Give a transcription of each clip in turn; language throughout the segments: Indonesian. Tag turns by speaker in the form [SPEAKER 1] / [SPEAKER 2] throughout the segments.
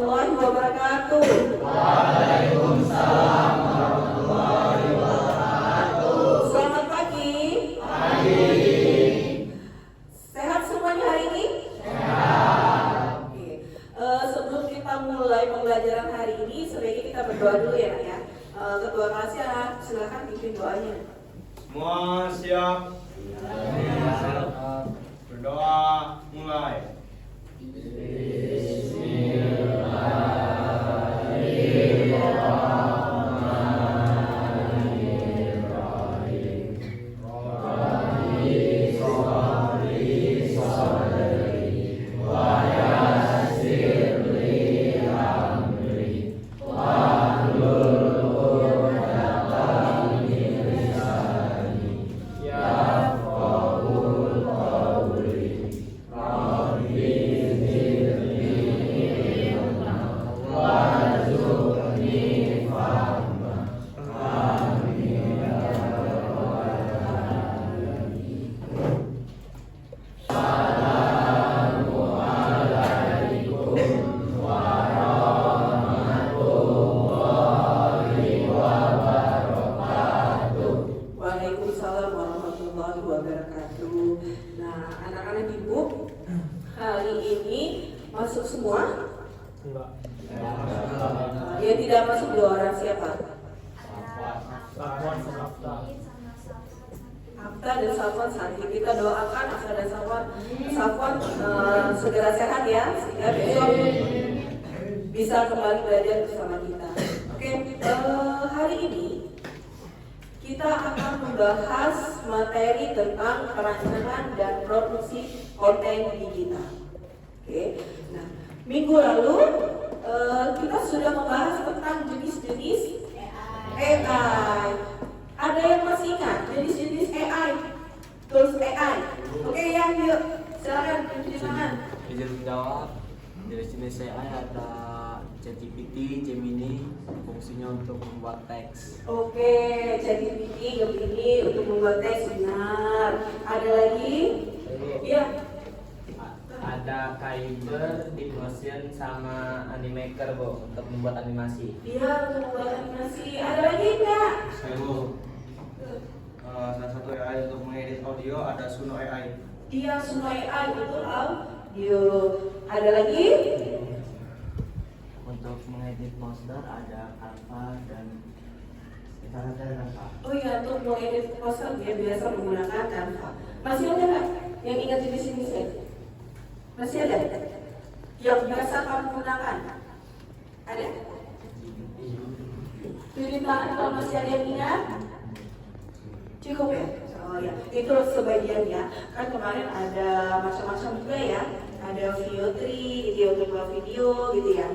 [SPEAKER 1] warahmatullahi wabarakatuh.
[SPEAKER 2] Waalaikumsalam warahmatullahi wabarakatuh.
[SPEAKER 1] Selamat pagi.
[SPEAKER 2] Pagi.
[SPEAKER 1] Sehat semuanya hari ini?
[SPEAKER 2] Sehat.
[SPEAKER 1] Oke. Sebelum kita mulai pembelajaran hari ini, sebaiknya kita berdoa dulu ya, Nak, ya. Ketua kelas ya, silakan pimpin doanya.
[SPEAKER 3] Semua siap? Berdoa mulai.
[SPEAKER 1] Waalaikumsalam warahmatullahi wabarakatuh. Nah, anak-anak ibu, hari ini masuk semua?
[SPEAKER 3] Enggak.
[SPEAKER 1] Yang tidak masuk 2 orang siapa? Afta dan Safwan Santi. Kita doakan Afta dan Safwan segera sehat ya, sehingga besok bisa kembali belajar bersama kita. Oke, hari ini kita akan membahas materi tentang perancangan dan produksi konten digital. Oke, nah minggu lalu kita sudah membahas tentang jenis-jenis AI. Ada yang masih ingat jenis-jenis AI, tools AI? Oke ya, yuk silakan tunjuk tangan.
[SPEAKER 4] Izin menjawab. Jenis-jenis AI ada ChatGPT, Gemini, fungsinya untuk membuat teks.
[SPEAKER 1] Oke, ChatGPT, Gemini untuk membuat teks, benar. Ada lagi? Iya.
[SPEAKER 4] Ada Kyber, Diplosion, sama Animaker, Bu, untuk membuat animasi.
[SPEAKER 1] Iya, untuk membuat animasi. Ada lagi nggak?
[SPEAKER 3] Salah satu AI untuk mengedit audio ada Suno AI.
[SPEAKER 1] Iya, Suno AI untuk audio. Ada lagi?
[SPEAKER 4] Untuk mengedit poster ada Canva dan Canva.
[SPEAKER 1] Oh iya, untuk mengedit poster dia biasa menggunakan Canva. Masih ada nggak yang ingat di sini saya? Masih ada? Yang biasa kamu gunakan? Ada? Tunjuk tangan kalau masih ada yang ingat? Cukup ya? Oh ya, itu sebagian ya. Kan kemarin ada macam-macam juga ya. Ada video tree, video untuk video gitu ya,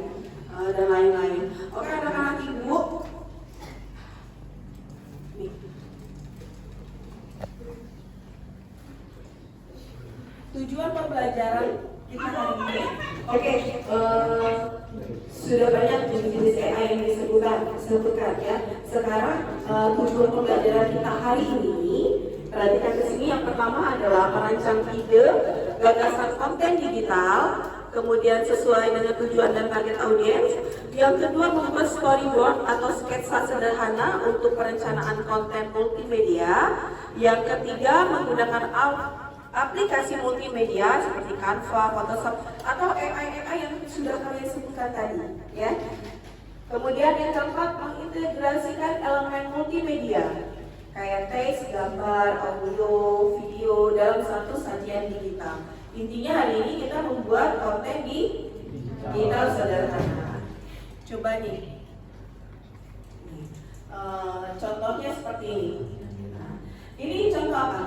[SPEAKER 1] dan lain-lain. Oke anak-anak ibu, nih. Tujuan pembelajaran kita hari ini, oke, sudah banyak jenis-jenis AI yang disebutkan ya. Sekarang tujuan pembelajaran kita hari ini, perhatikan ke sini. Yang pertama adalah merancang ide, gagasan konten digital, kemudian sesuai dengan tujuan dan target audiens. Yang kedua, membuat storyboard atau sketsa sederhana untuk perencanaan konten multimedia. Yang ketiga, menggunakan aplikasi multimedia seperti Canva, Photoshop, atau AI yang sudah kalian sebutkan tadi, ya. Kemudian yang keempat, mengintegrasikan elemen multimedia kayak teks, gambar, audio, video dalam satu sajian digital. Intinya hari ini kita membuat konten di digital sederhana. Coba nih, contohnya seperti ini. Nah, ini contoh apa?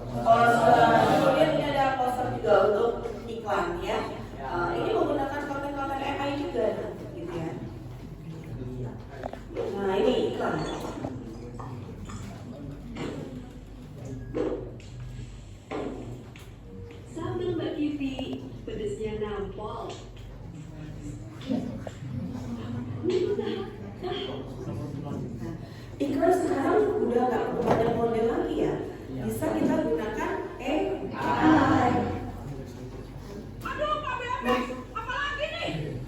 [SPEAKER 1] Poster. Kemudian ini ada poster juga untuk iklan ya. Ini menggunakan konten-konten AI juga, gitu ya. Nah ini iklan.
[SPEAKER 5] Sambal Mbak Kipi, pedesnya nampol.
[SPEAKER 1] Iklan sekarang udah nggak perlu banyak model lagi ya. Bisa kita gunakan AI.
[SPEAKER 5] Aduh, Pak Bebe, apalagi nih?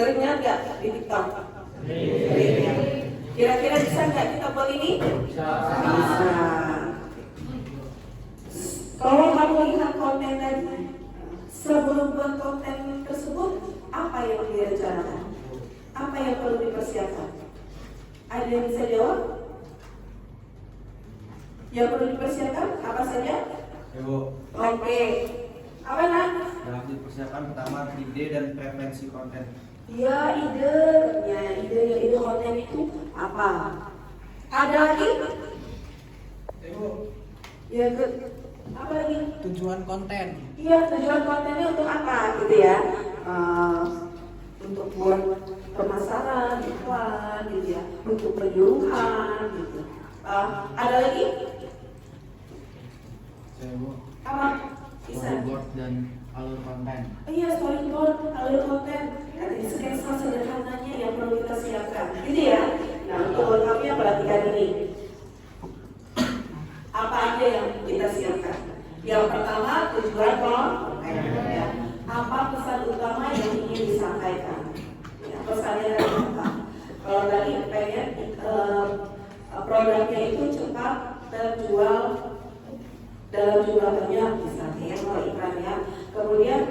[SPEAKER 1] Sering lihat nggak di TikTok? Kira-kira bisa nggak kita buat ini? Bisa. Kalau kamu lihat konten tadi, sebelum buat konten tersebut, apa yang direncanakan? Apa yang perlu dipersiapkan? Ada yang bisa jawab? Yang perlu dipersiapkan apa saja?
[SPEAKER 3] Ibu,
[SPEAKER 1] Oke. Apa nak?
[SPEAKER 3] dalam dipersiapkan pertama ide dan preferensi konten.
[SPEAKER 1] Ya, ide konten itu apa? Ada lagi?
[SPEAKER 3] Ibu,
[SPEAKER 1] Ya, apa lagi?
[SPEAKER 4] Tujuan konten.
[SPEAKER 1] Iya, tujuan kontennya untuk apa gitu ya? Untuk buat pemasaran, iklan gitu ya, untuk penyuluhan gitu. Ada lagi?
[SPEAKER 3] Ibu,
[SPEAKER 1] Apa? Bisa?
[SPEAKER 3] storyboard dan alur konten.
[SPEAKER 1] Iya, storyboard, alur konten. Ada sketsa sederhananya yang perlu kita siapkan, gitu ya. Nah, untuk lengkapnya perhatikan ini. Apa aja yang kita siapkan? Yang pertama, tujuan konten. Ya. Apa pesan utama yang ingin disampaikan? Ya, pesannya dari apa? Kalau tadi pengen produknya itu cepat terjual dalam jumlah banyak, misalnya ya, kalau iklannya. Kemudian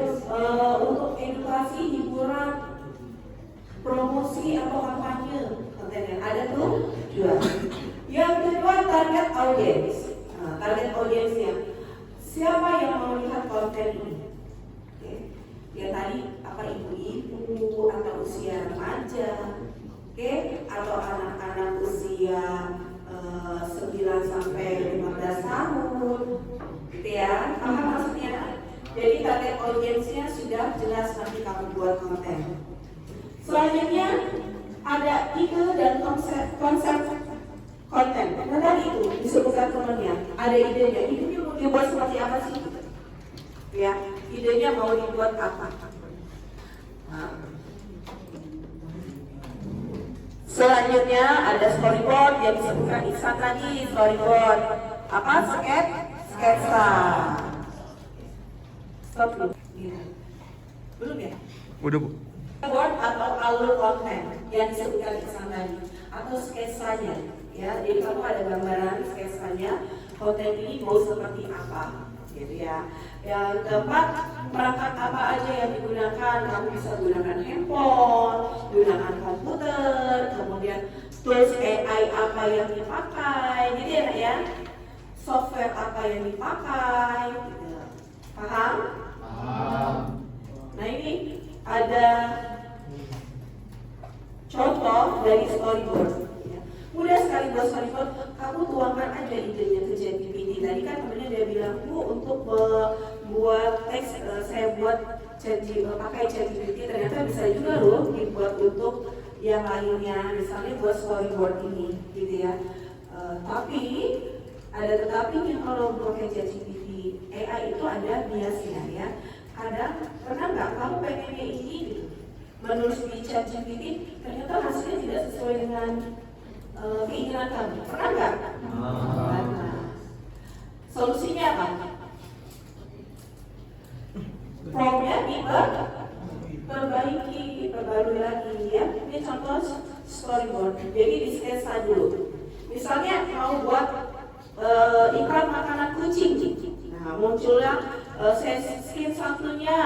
[SPEAKER 1] untuk edukasi, hiburan, promosi atau kampanye konten yang ada tuh jual. Yang kedua, target audiens. Nah, target audiensnya siapa yang mau lihat konten ini? Oke. Ya tadi apa, ibu-ibu atau usia remaja, oke, atau anak-anak usia 9 sampai 15 tahun, gitu ya. Paham maksudnya? Jadi target audiensnya sudah jelas nanti kamu buat konten. Selanjutnya ada ide dan konsep konten. Nah tadi itu disebutkan temannya, ada idenya. Idenya mau dibuat seperti apa sih? Ya, idenya mau dibuat apa? Nah. Selanjutnya ada storyboard yang disebutkan Ihsan tadi. Storyboard apa? Sketsa. Stop dulu. Belum ya?
[SPEAKER 2] Udah, Bu.
[SPEAKER 1] Storyboard atau alur konten yang disebutkan Ihsan tadi, atau sketsanya. Ya, jadi kamu ada gambaran sketsanya. Konten ini mau seperti apa? Gitu ya. Yang keempat, perangkat apa aja yang digunakan? Kamu bisa gunakan handphone, gunakan komputer, kemudian tools AI apa yang dipakai, jadi ya, software apa yang dipakai, gitu. Paham?
[SPEAKER 3] Paham.
[SPEAKER 1] Nah ini ada contoh dari storyboard. Mudah sekali buat storyboard, kamu tuangkan aja idenya ke ChatGPT. Tadi kan temennya dia bilang, Bu, untuk buat teks saya buat pakai ChatGPT, ternyata bisa juga loh dibuat untuk yang lainnya, misalnya buat storyboard ini, gitu ya. Tapi ada tetapinya kalau pakai ChatGPT. AI itu ada biasnya ya. Kadang pernah nggak kamu pengennya ini gitu, menulis di ChatGPT, ternyata hasilnya tidak sesuai dengan keinginan kamu, pernah nggak? Solusinya apa? Promptnya diperbarui lagi ya. Ini contoh storyboard. Jadi di sketsa dulu. Misalnya mau buat iklan makanan kucing. Nah, munculnya scene satunya,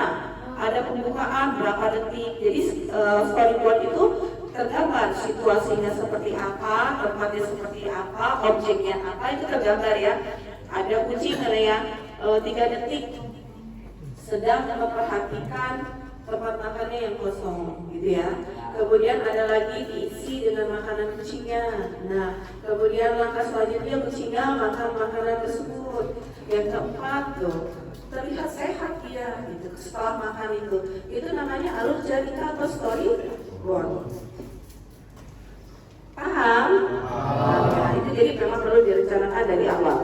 [SPEAKER 1] ada pembukaan berapa detik. Jadi storyboard itu tergambar situasinya seperti apa, tempatnya seperti apa, objeknya apa, itu tergambar ya. Ada kucing ya, 3 detik sedang memperhatikan tempat makannya yang kosong, gitu ya. Kemudian ada lagi diisi dengan makanan kucingnya. Nah, kemudian langkah selanjutnya kucingnya makan makanan tersebut. Yang keempat tuh, terlihat sehat dia, gitu. Setelah makan itu namanya alur cerita atau storyboard. Paham? Nah, itu jadi memang perlu direncanakan dari awal.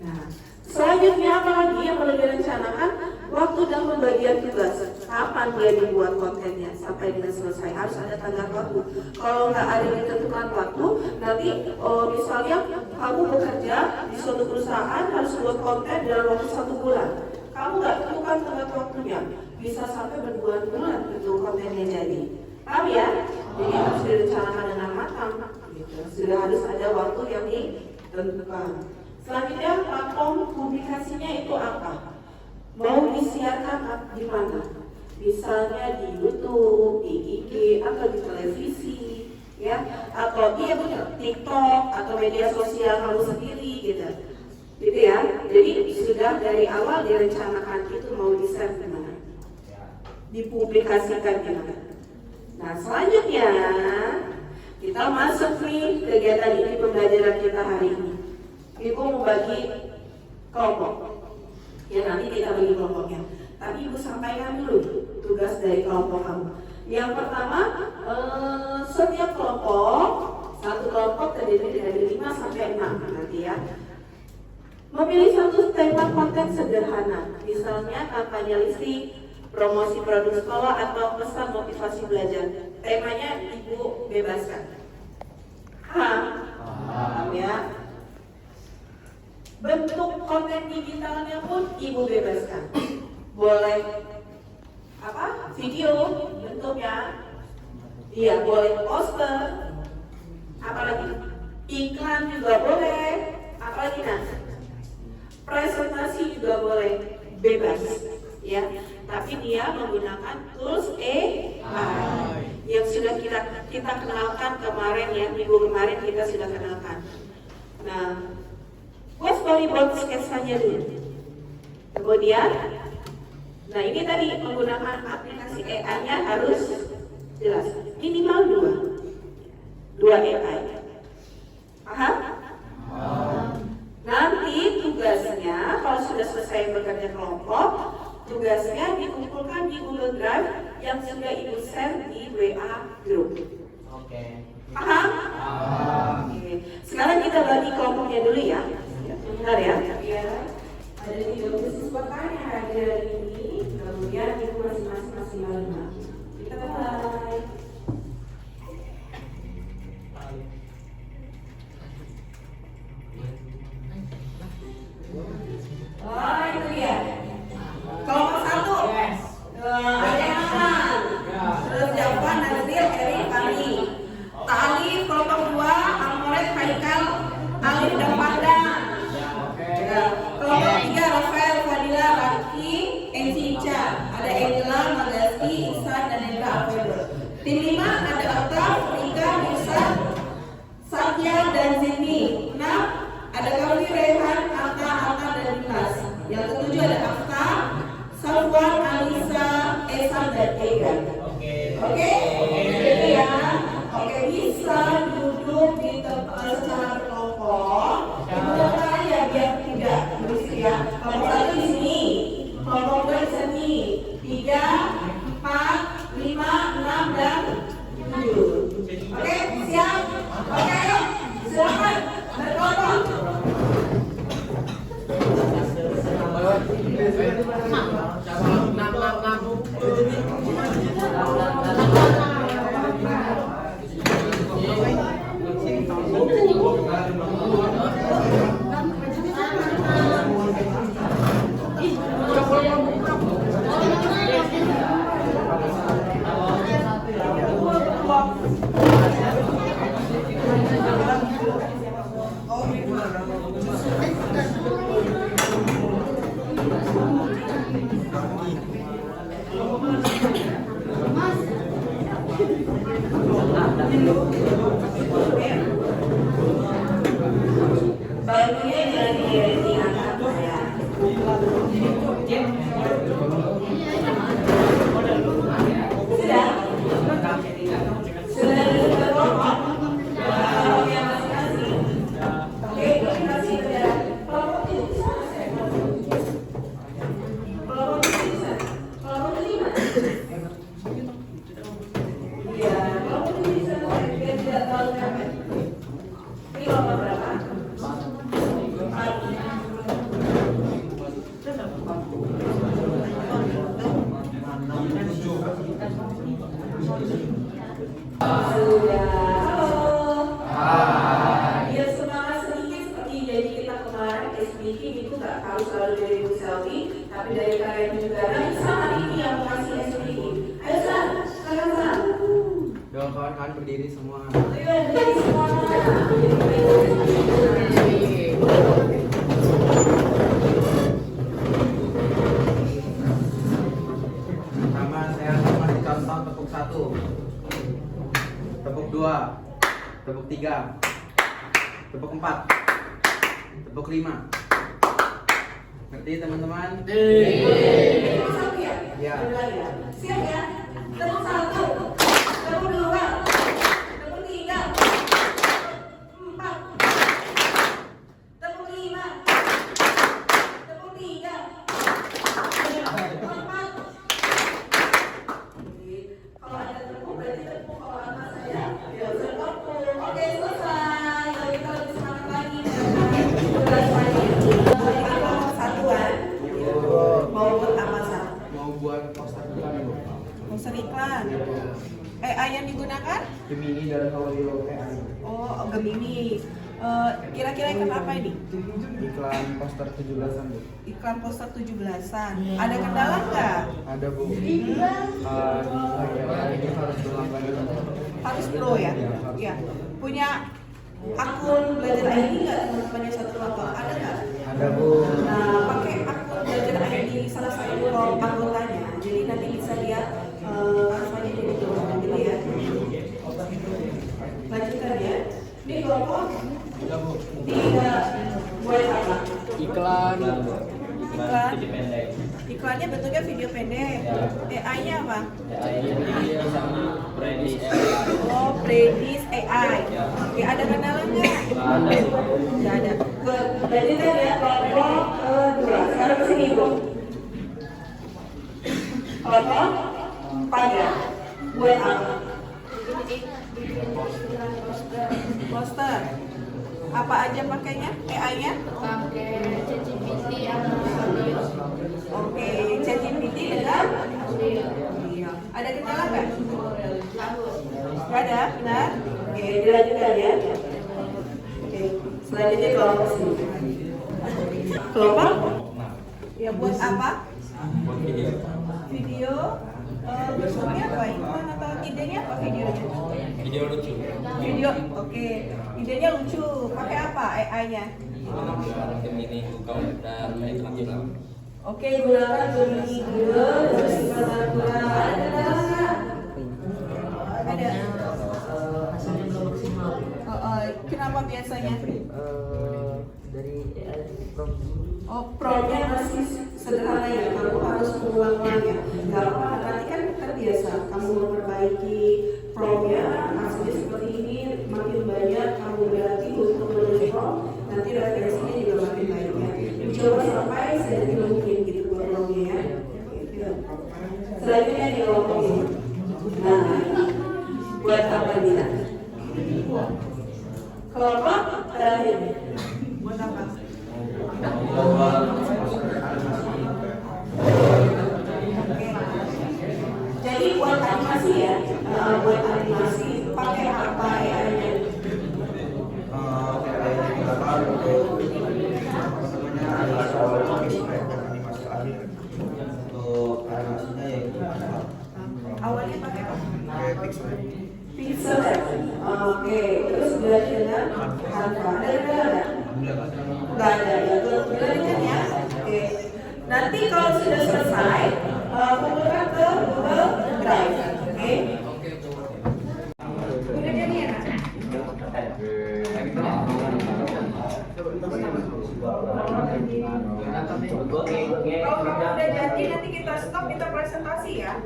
[SPEAKER 1] Nah, selanjutnya apa lagi yang perlu direncanakan? Waktu dan pembagian tugas. Kapan dia dibuat kontennya sampai dengan selesai, harus ada tenggat waktu. Kalau nggak ada ditentukan waktu, nanti misalnya kamu bekerja di suatu perusahaan harus buat konten dalam waktu 1 bulan. Kamu nggak tentukan tenggat waktunya. bisa sampai berbulan-bulan itu kontennya jadi. Paham ya? Jadi harus direncanakan dengan matang. Gitu. Sudah harus ada waktu yang ditentukan. Selanjutnya platform publikasinya itu apa? Mau disiarkan di mana? Misalnya di YouTube, di IG, atau di televisi, ya, atau iya benar TikTok atau media sosial kamu sendiri gitu ya. Jadi sudah dari awal direncanakan itu mau di-share di mana, dipublikasikan di mana. Nah selanjutnya kita masuk nih kegiatan ini pembelajaran kita hari ini. Ibu membagi kelompok, ya nanti kita bagi kelompoknya. Tapi Ibu sampaikan dulu tugas dari kelompok kamu. Yang pertama, setiap kelompok, satu kelompok terdiri dari 5 sampai 6 nanti ya. Memilih satu tema konten sederhana, misalnya kampanye listrik, promosi produk sekolah, atau pesan motivasi belajar. Temanya Ibu bebaskan. Paham ya? Bentuk konten digitalnya pun Ibu bebaskan. Boleh apa? Video bentuknya. Iya, boleh poster. Apalagi iklan juga boleh. Apalagi presentasi juga boleh, bebas ya. Tapi dia menggunakan tools AI yang sudah kita kenalkan kemarin ya, minggu kemarin kita sudah kenalkan. Nah, buat storyboard sketsanya dulu. Kemudian, nah ini tadi menggunakan aplikasi AI-nya harus jelas, minimal 2 AI. Paham? Nanti tugasnya kalau sudah selesai bekerja kelompok, tugasnya dikumpulkan di Google Drive yang sudah Ibu share di WA group.
[SPEAKER 4] Oke.
[SPEAKER 1] Paham? Oke. Sekarang kita bagi kelompoknya dulu ya. Bentar ya. Ada 30 siswa kan yang hadir hari ini, kemudian Ibu masing-masing maksimal 5. Kita mulai. Oh itu ya. Kelompok 1 ada yang aman. Terus jawaban Nazir, Eri, Fani. Ta'alif kelompok 2 Amoret, Haikal, Alif dan Pandan. Kelompok 3 Rafael, Fadila, Raki, Enzi, Ica. Ada Angela, Magasti, Ihsan, dan Nendra Alfredo. Tim 5 ada Aktaf, Rika, Musa, Satya, dan Zini. 6 ada Kawi, Rehan, Atta, dan Dimas. Yang ketujuh ada Afta, Safwan, Alisa, Esan, dan Egan. Oke? Itu ya. Oke, bisa duduk di tempat secara kelompok. Ibu letakkan ya biar tidak berisik ya. Kelompok 1 di sini, kelompok 2 di sini, 3, 4, 5, 6, dan 7. Oke, siap? Oke, ayo. Silakan berkelompok. Barunya dari angkat ya. Sudah? Sudah ada kelompok? Oke, masing-masing. Oke, ini masih ada kelompok ini bisa. Kelompok ini bisa. Kelompok ini mana? Iya, kelompok ini bisa. Biar tidak terlalu capek. Ini kelompok berapa? 4. melarang SBK itu nggak harus selalu dari Bu Selvi, tapi dari karya juga. Nah, Islam hari ini yang mengasih SBK. Ayo San, silakan San.
[SPEAKER 3] Doa kawan-kawan berdiri semua.
[SPEAKER 1] Ayo berdiri semua.
[SPEAKER 3] Pertama saya akan contoh tepuk 1, tepuk 2, tepuk 3, tepuk 4, tepuk 5. Ngerti teman-teman?
[SPEAKER 1] Tepuk satu ya?
[SPEAKER 3] Iya.
[SPEAKER 1] Siap ya? Tepuk 1, tepuk 2, tepuk 3, tepuk 4, tepuk 5, tepuk 3, tepuk 4. Kalau ada tepuk berarti tepuk, kalau atas saya ya tepuk. Oke, selesai. Kalau kita lebih semangat lagi tugas pagi. Satuan mau buat apa San?
[SPEAKER 3] Mau buat poster iklan Bu.
[SPEAKER 1] Poster iklan. AI yang digunakan?
[SPEAKER 3] Gemini dan Audio AI.
[SPEAKER 1] Oh, Gemini. Kira-kira iklan apa ini?
[SPEAKER 3] Iklan poster 17-an Bu.
[SPEAKER 1] Iklan poster 17-an. Ada kendala nggak?
[SPEAKER 3] Ada Bu. Di ini harus berlangganan.
[SPEAKER 1] Harus pro ya? Ya. Punya akun belajar ID nggak teman-teman yang satu kelompok? Ada nggak?
[SPEAKER 3] Ada Bu.
[SPEAKER 1] Nah, pakai akun belajar ID salah satu anggotanya. Jadi nanti bisa lihat asalnya jadi kelompok gitu ya. Lanjutkan ya. Ini kelompok tidak buat apa?
[SPEAKER 4] Iklan.
[SPEAKER 1] Iklan. Iklannya bentuknya video pendek. AI-nya apa?
[SPEAKER 4] Video sama Predis.
[SPEAKER 1] Oh, Predis AI. Oke, ada kendala nggak? Nggak ada. Berarti kan ya kelompok kedua. Sekarang ke sini Bu. Kelompok pagi. Buat apa? Poster. Apa aja pakainya? AI-nya?
[SPEAKER 2] Pakai ChatGPT atau audio.
[SPEAKER 1] Oke, ChatGPT dengan
[SPEAKER 2] Audio.
[SPEAKER 1] iya. Ada kendala nggak?
[SPEAKER 2] Bagus.
[SPEAKER 1] Nggak ada, benar? Oke, dilanjutkan ya. Oke, selanjutnya kelompok sini. Kelompok? Ya buat apa? Video. Bentuknya apa? Iklan atau idenya apa videonya?
[SPEAKER 4] Video lucu.
[SPEAKER 1] Video, oke. Idenya lucu. Pakai apa AI-nya?
[SPEAKER 4] Gemini, Google, dan iklan.
[SPEAKER 1] Oke, gunakan Gemini Google, terus gunakan ada kendala nggak? Ada.
[SPEAKER 2] Hasilnya belum maksimal.
[SPEAKER 1] Kenapa biasanya?
[SPEAKER 2] Dari AI prompt.
[SPEAKER 1] Oh, promptnya masih sederhana ya, kamu harus mengulang-ulang ya. Gak apa-apa, nanti kan terbiasa. Kamu memperbaiki promptnya, hasilnya seperti ini, makin banyak kamu berarti untuk menulis prompt, nanti referensinya juga makin baik ya. Coba sampai sedikit mungkin gitu buat promptnya ya. Selanjutnya di kelompok ini. Nah, buat apa nih? Kelompok terakhir. Buat apa? Oke. Jadi buat animasi ya, buat animasi pakai apa AI-nya?
[SPEAKER 3] Untuk animasinya ya
[SPEAKER 1] Awalnya pakai apa?
[SPEAKER 3] Pixel.
[SPEAKER 1] Pixel. Oke, terus belajar dengan Canva. Ada kendala nggak? Nggak ada ya. Dilanjutkan ya. Oke. Nanti kalau sudah selesai, kumpulkan ke Google Drive. Oke. Udah jadi ya? Kalau udah jadi nanti kita stop, kita presentasi ya.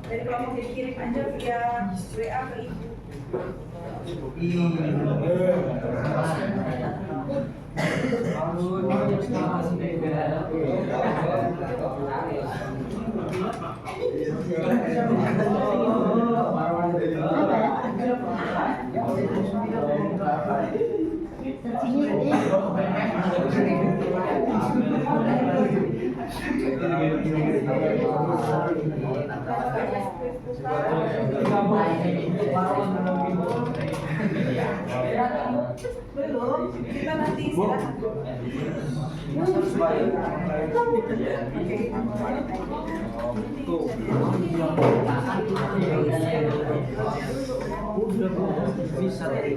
[SPEAKER 1] Jadi kalau mau dikirim aja via WA ke ibu. Belum. Kita nanti istirahat.
[SPEAKER 3] Bisa dari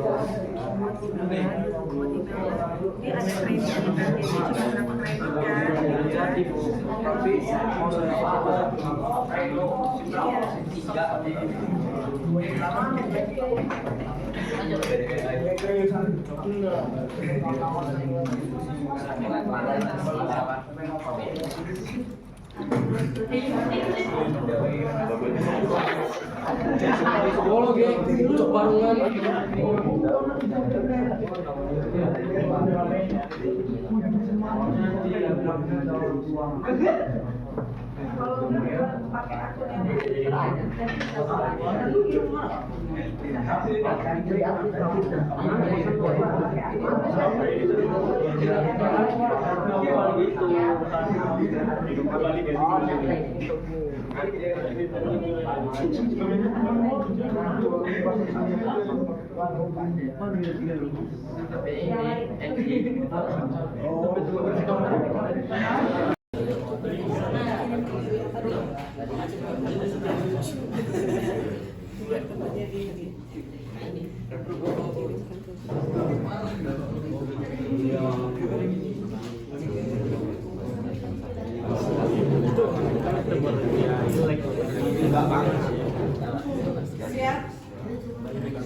[SPEAKER 1] Ini ada kredit, jadi cuma berapa kredit kan?
[SPEAKER 3] jadi tapi mau
[SPEAKER 1] Pakai akun yang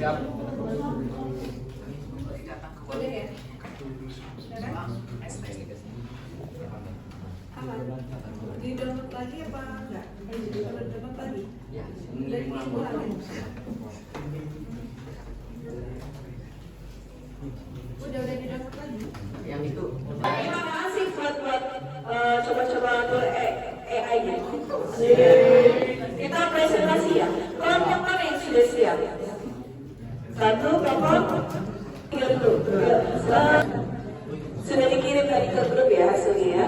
[SPEAKER 1] siap. Boleh ya? Aman. Di download lagi apa enggak? Kalau download lagi? Ya. Dari minggu lalu. Udah di download lagi?
[SPEAKER 2] Yang itu.
[SPEAKER 1] Terima kasih buat coba-coba untuk AI nya. Kita presentasi ya. Kelompok mana yang sudah siap? Satu kelompok, tiga dulu. Sudah dikirim tadi ke grup ya hasilnya ya.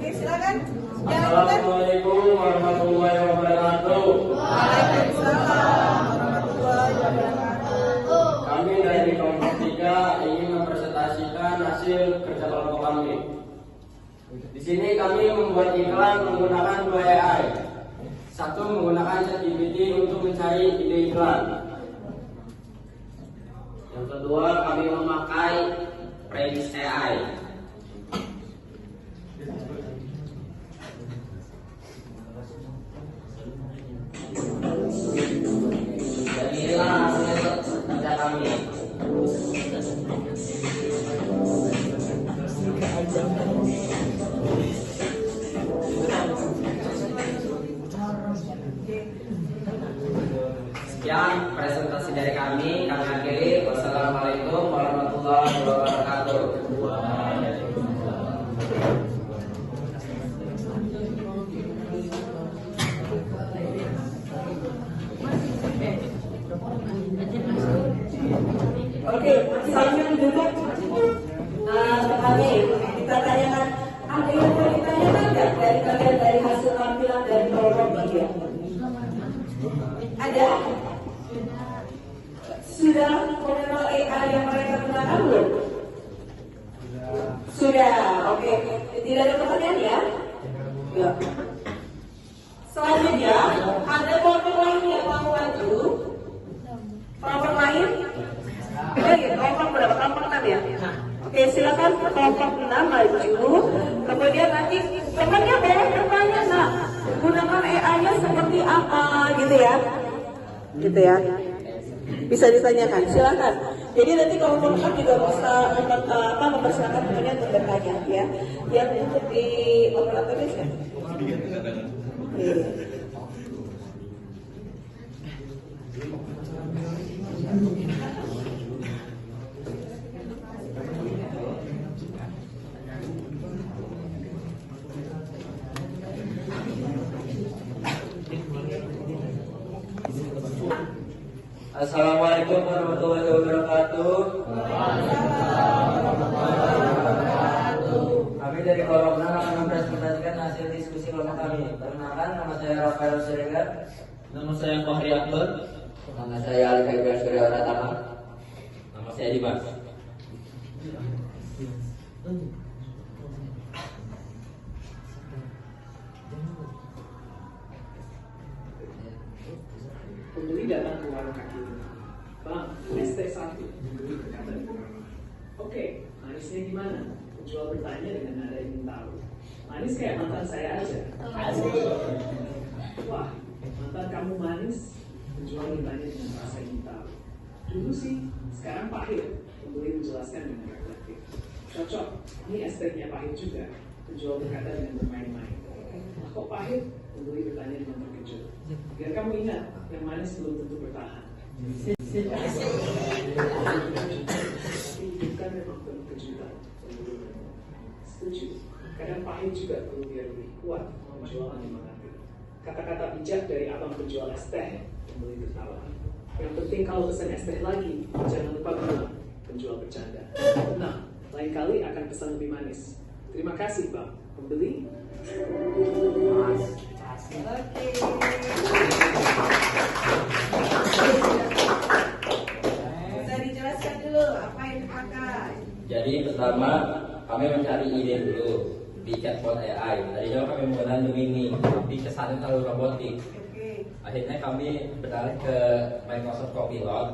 [SPEAKER 1] Oke, silakan.
[SPEAKER 6] Assalamualaikum warahmatullahi wabarakatuh.
[SPEAKER 1] Waalaikumsalam warahmatullahi wabarakatuh.
[SPEAKER 6] Kami dari kelompok 3 ingin mempresentasikan hasil kerja kelompok kami. Di sini kami membuat iklan menggunakan 2 AI. Satu menggunakan ChatGPT untuk mencari ide iklan. Yang kedua kami memakai Prince AI. Dan inilah hasil kerja kami. Sekian presentasi dari kami akhiri. Wassalamualaikum warahmatullahi wabarakatuh.
[SPEAKER 1] Oke, sambil duduk. Kami kita tanyakan, ada yang mau ditanyakan nggak dari kalian dari hasil tampilan dari kelompok 3? Ada? Sudah mengenal AI yang mereka gunakan belum? Sudah, oke. Tidak ada pertanyaan ya? Ya. Selanjutnya, ada kelompok lain yang mau maju? Kelompok lain? Oh iya, kelompok berapa? Kelompok 6 ya? Oke, silakan kelompok 6 maju. Kemudian nanti temannya boleh bertanya, nah, gunakan AI-nya seperti apa gitu ya? Gitu ya. Bisa ditanyakan, silakan. Jadi nanti kelompok 6 juga bisa mempersilakan temannya untuk bertanya ya. Yang untuk di operatornya siapa?
[SPEAKER 6] Assalamualaikum warahmatullahi wabarakatuh. Kami dari kelompok 6 akan mempresentasikan hasil diskusi kelompok kami. Perkenalkan, nama saya Rafael Siregar.
[SPEAKER 7] Nama saya Fahri Akbar.
[SPEAKER 6] Nama saya Ali Fajar Surya Pratama. Nama saya Dimas.
[SPEAKER 8] Pembeli datang ke warung kaki lima. Bang, ST1. Pembeli berkata di bawah. Oke, manisnya gimana? Penjual bertanya dengan nada ingin tahu. Manis kayak mantan saya aja. Wah, mantan kamu manis? Penjual bertanya dengan rasa ingin tahu. Dulu sih, sekarang pahit. Pembeli menjelaskan dengan reflektif. Cocok, ini ST-nya pahit juga. Penjual berkata dengan bermain-main. Kok pahit? Pembeli bertanya dengan terkejut. Biar kamu ingat, yang manis belum tentu bertahan. Tapi bukan memang penuh kejutan. Setuju. Kadang pahit juga perlu biar lebih kuat menjual menyemangati. Kata-kata bijak dari abang penjual es teh, pembeli tertawa. Yang penting kalau pesan es teh lagi, jangan lupa bilang penjual bercanda. Nah, lain kali akan pesan lebih manis. Terima kasih, Bang. Pembeli.
[SPEAKER 1] Bisa dijelaskan dulu apa yang dipakai.
[SPEAKER 6] Jadi pertama kami mencari ide dulu di chatbot AI. Tadinya kami menggunakan Gemini, tapi kesannya terlalu robotik.
[SPEAKER 1] Oke.
[SPEAKER 6] Akhirnya kami beralih ke Microsoft Copilot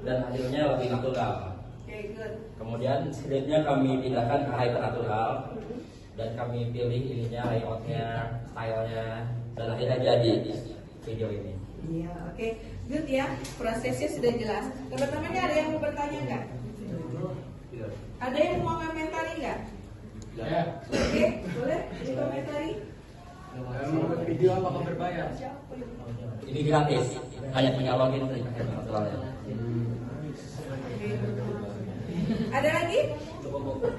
[SPEAKER 6] dan hasilnya lebih natural.
[SPEAKER 1] Oke, good.
[SPEAKER 6] Kemudian scriptnya kami pindahkan ke hypernatural dan kami pilih ininya, layoutnya, stylenya, dan akhirnya jadi video ini.
[SPEAKER 1] Iya, oke. Good ya. Prosesnya sudah jelas. Teman-temannya ada yang mau bertanya nggak? Ada yang mau komentari nggak? Oke, boleh dikomentari.
[SPEAKER 3] Video apakah berbayar?
[SPEAKER 6] Ini gratis, hanya tinggal login saja hypernaturalnya.
[SPEAKER 1] Ada lagi? Cukup. Oke.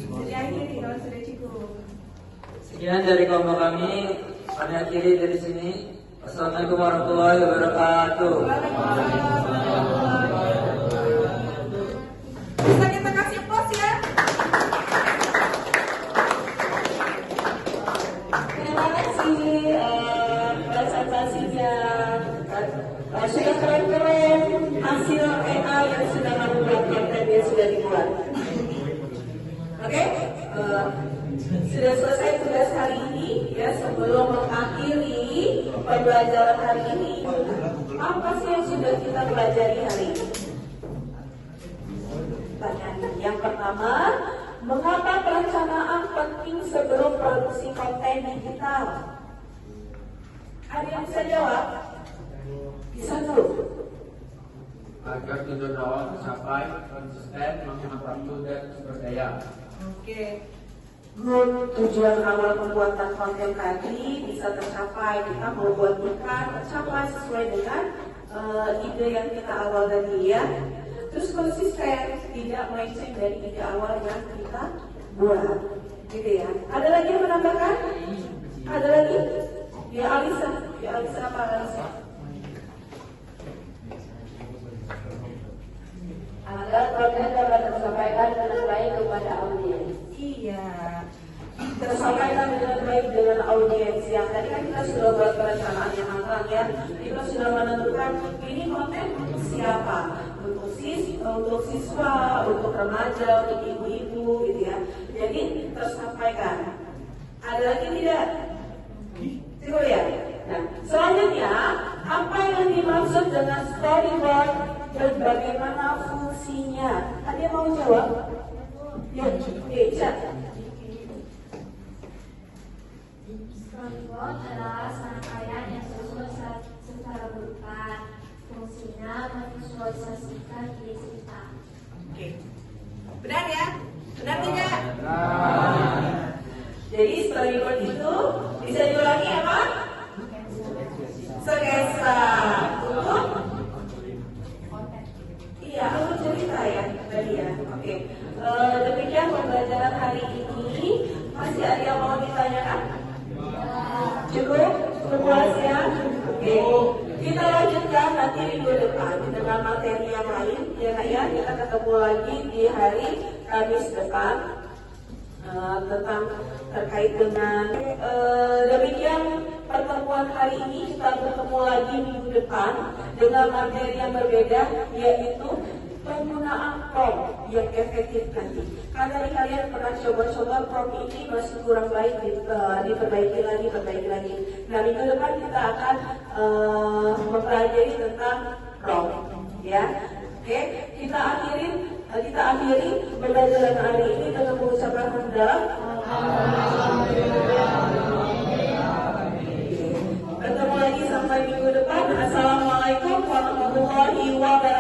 [SPEAKER 1] Jadi akhiri kalau sudah cukup.
[SPEAKER 2] Sekian dari kelompok kami. Kami akhiri dari sini. Assalamualaikum warahmatullahi wabarakatuh.
[SPEAKER 1] Bisa kita kasih pos ya? Terima kasih presentasinya. Sudah keren-keren hasil AI yang sudah membuat kontennya sudah dibuat. Oke, sudah selesai tugas hari ini ya. Sebelum mengakhiri pembelajaran hari ini, apa sih yang sudah kita pelajari hari ini? Pertanyaan yang pertama, mengapa perencanaan penting sebelum produksi konten digital? Ada yang bisa jawab? Bisa dulu.
[SPEAKER 6] Agar tujuan awal tercapai, konsisten, menghemat waktu dan sumber daya.
[SPEAKER 1] Oke. Good. Tujuan awal pembuatan konten tadi bisa tercapai. Kita mau buat bukan tercapai sesuai dengan ide yang kita awal tadi ya. Terus konsisten, tidak melenceng dari ide awal yang kita buat, gitu ya. Ada lagi yang menambahkan? Ada lagi? Ya Alisa apa Alisa?
[SPEAKER 9] Agar konten dapat tersampaikan dengan baik kepada audiens.
[SPEAKER 1] Iya, tersampaikan dengan baik dengan audiens. Yang tadi kan kita sudah buat perencanaan yang matang ya. Kita sudah menentukan ini konten untuk siapa, untuk siswa, untuk remaja, untuk ibu-ibu, gitu ya. Jadi tersampaikan. Ada lagi tidak? Cukup ya. Nah, selanjutnya apa yang dimaksud dengan storyboard dan bagaimana fungsinya? Ada yang mau jawab? Ya, chat.
[SPEAKER 9] Storyboard adalah serangkaian yang tersusun secara berurutan. Fungsinya memvisualisasikan ide cerita.
[SPEAKER 1] Oke. Benar ya? Benar tidak? Benar. Jadi storyboard itu bisa diulangi apa? Sketsa. Untuk? Iya, untuk cerita ya tadi ya. Oke. Demikian pembelajaran hari ini. Masih ada yang mau ditanyakan? Cukup? Puas ya? Oke. Kita depan dengan materi yang lain ya Nak ya. Kita ketemu lagi di hari Kamis depan tentang terkait dengan demikian pertemuan hari ini. Kita bertemu lagi minggu depan dengan materi yang berbeda, yaitu penggunaan prom yang efektif nanti. Karena kalian pernah coba-coba prom ini masih kurang baik, diperbaiki lagi. Nah minggu depan kita akan mempelajari tentang prom, ya. Oke, kita akhiri pembelajaran hari ini dengan mengucapkan hamdalah. Ketemu lagi sampai minggu depan. Assalamualaikum warahmatullahi wabarakatuh.